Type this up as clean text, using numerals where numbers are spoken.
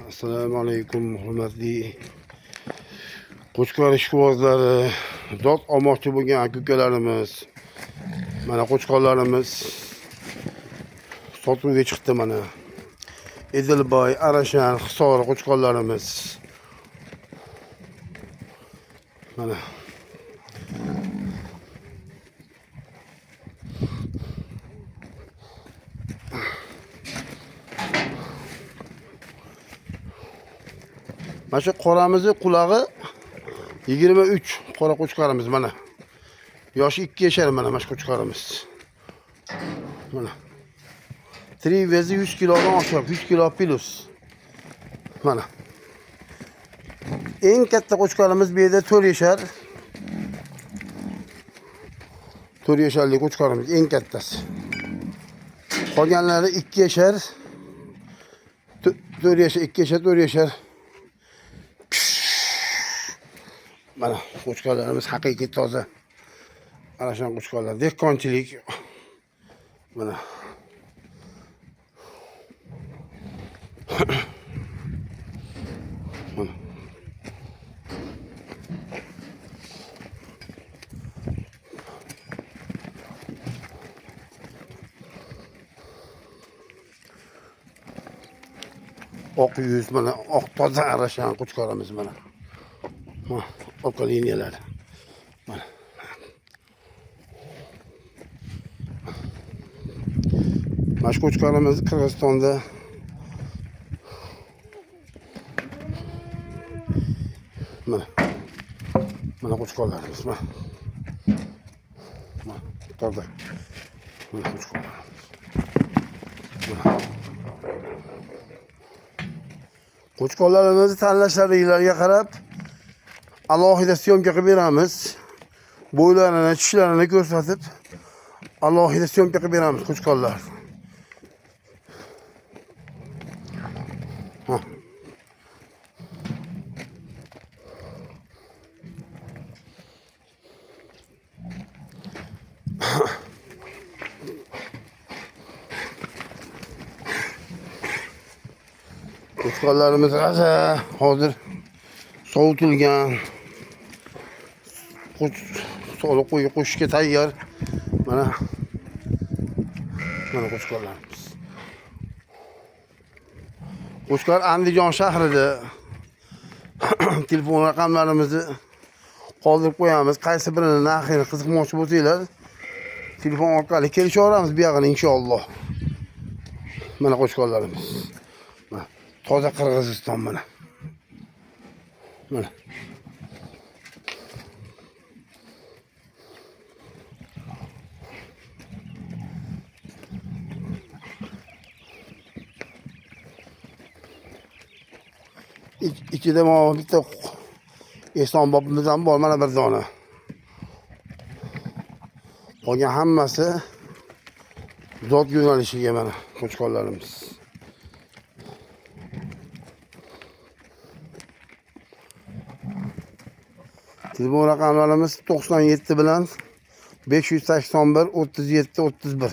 Assalomu alaykum, hurmatli qo'chqor ishqibozlari, dod olmoqchi bo'lgan aka-ukalarimiz. Mana qo'chqorlarimiz sotuvga chiqdi mana. Edilboy, Arashan, Hisor qo'chqorlarimiz. Mana shu qoramizni qulog'i 23 qora qo'chqorimiz mana. Yoshi 2 yashar mana shu qo'chqorimiz. Mana. 3 vezi 100 kilodan oshiq, 100 kilo plus. Mana. Eng katta qo'chqorimiz bu yerda 4 yashar. 4 yasharlik qo'chqorimiz eng kattasi. Qolganlari 2 yashar. 4 yashar, 2 yashar, 4 yashar. Mana qo'chqorlarimiz haqiqiy toza. Mana shu qo'chqorlar dehqonchilik. Mana. Mana. Oq yuz mana, oq toza Arashan qo'chqorimiz mana. Mana orqa liniyalar. Mana. Mana qo'chqorimiz Qirg'izistonda mana. Mana qo'chqorlarimiz mana. Mana toza. Mana qo'chqorlarimiz. Mana. Qo'chqorlarimizni tanlashlaringlarga qarab alohida syomka qilib beramiz. Bo'ylarini, tishlarini ko'rsatib alohida syomka qilib beramiz qo'chqorlar. Qo'chqorlarimiz hozir sovutilgan. So'liq qo'shishga tayyor. Mana qo'chqorlarimiz. Qo'chqor Andijon shahrida. Telefon raqamlarimizni qoldirib qo'yamiz. Qaysi birini narxini qiziqmoqchi bo'lsanglar, telefon orqali kelishaveramiz bu yog'ini inshaalloh. Mana qo'chqorlarimiz. Mana toza Qirg'iziston mana. Mana. İçide mana bitta Ehson bobimizdan bor mana bir dona. Qolgan hammasi zot yo'nalishiga mana qo'chqorlarimiz. Telefon raqamlarimiz 97 bilan 581 37 31.